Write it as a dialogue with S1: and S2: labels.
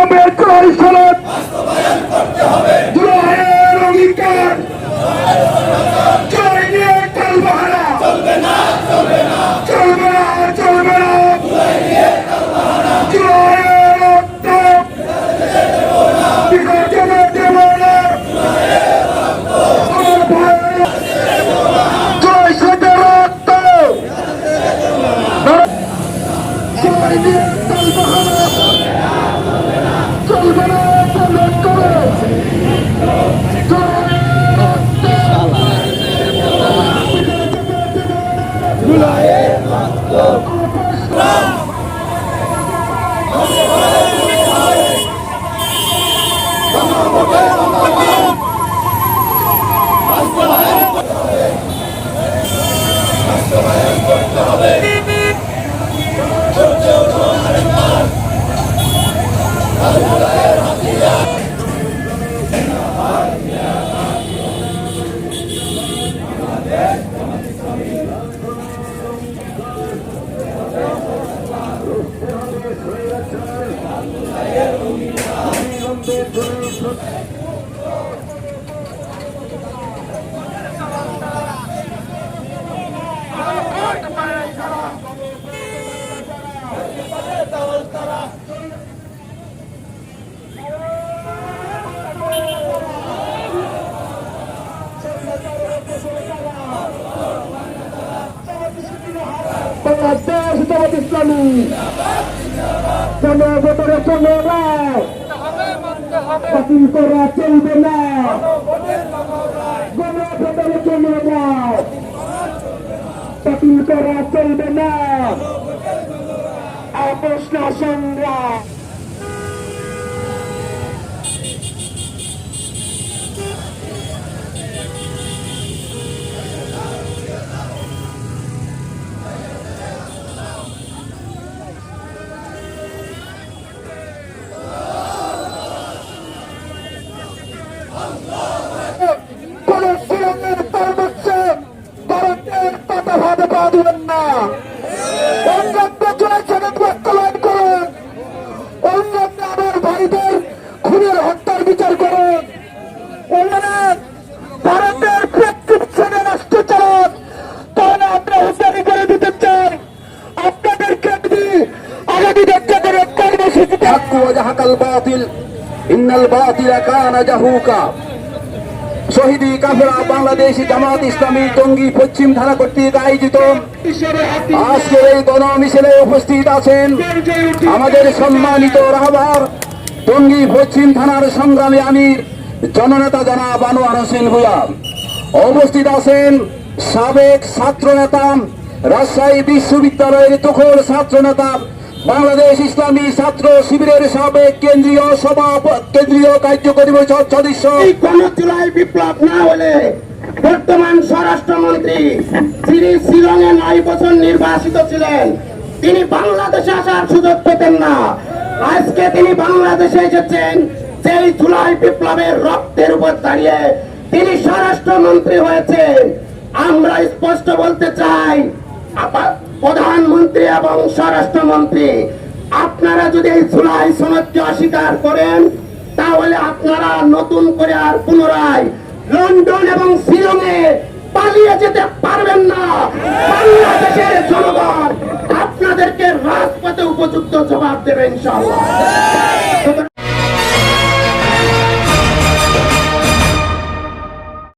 S1: অবিলম্বে জুলাই সনদ জুলাইয়ের অঙ্গীকার জুলাই নিয়ে টালবাহানা চলবে না জুলাইয়ের রক্ত বিভাজনে দেব না জুলাই সনদের রক্ত জুলাই নিয়ে টালবাহানা চলবে না বাংলাদেশ জামাত ইসলামী জনগণের জন্য বাতিল করা চলবে না, গণভোটের জন্য বাতিল করা চলবে না, আপোষ না সংগ্রাম। কোন সুরঙ্গের পরামর্শে ভারতের পাতা ভাবে পা দিবেন না। অন্যান্য জুলাই সনদ বাস্তবায়ন করুন, অন্যান্য আমার ভাইদের খুনের হত্যার বিচার করুন, অন্যান্য ভারতের প্রেসক্রিপশনে রাষ্ট্র চালান। তাহলে আমরা হুঁশিয়ারি করে দিতে চাই আপনাদেরকে আগামী দেখতে কর্মসূচিতে ইন্নাল বাতিলা কানা জাহুকা। শহীদি কাফেলা বাংলাদেশ জামাত ইসলামী টঙ্গী পশ্চিম থানা কর্তৃক আয়োজিত আজকের এই গণমিছিলে উপস্থিত আছেন আমাদের সম্মানিত রাহবার টঙ্গী পশ্চিম থানার সংগ্রামী আমির জননেতা জনাব আনোয়ার হোসেন ভূঁইয়া। উপস্থিত আছেন সাবেক ছাত্র নেতা, রাজশাহী বিশ্ববিদ্যালয়ের তুখোর ছাত্র নেতা, বাংলাদেশ ইসলামী ছাত্র শিবিরের সাবেক কেন্দ্রীয় কার্যকরী পরিষদ সদস্য।
S2: কোন জুলাই বিপ্লব না হলে বর্তমান স্বরাষ্ট্রমন্ত্রী যিনি শিলংয়ে 9 বছর নির্বাসিত ছিলেন, তিনি বাংলাদেশে আসার সুযোগ পেতেন না। আজকে তিনি বাংলাদেশে এসেছেন যেই জুলাই বিপ্লবের রক্তের উপর দাঁড়িয়ে তিনি স্বরাষ্ট্রমন্ত্রী হয়েছেন। আমরা স্পষ্ট বলতে চাই, প্রধানমন্ত্রী এবং স্বরাষ্ট্রমন্ত্রী, আপনারা যদি এই জুলাই সনদকে অস্বীকার করেন তাহলে আপনারা নতুন করে আর পুনরায় লন্ডন এবং শিলংয়ে পালিয়ে যেতে পারবেন না। বাংলাদেশের জনগণ আপনাদেরকে রাজপথে উপযুক্ত জবাব দেবে ইনশাআল্লাহ।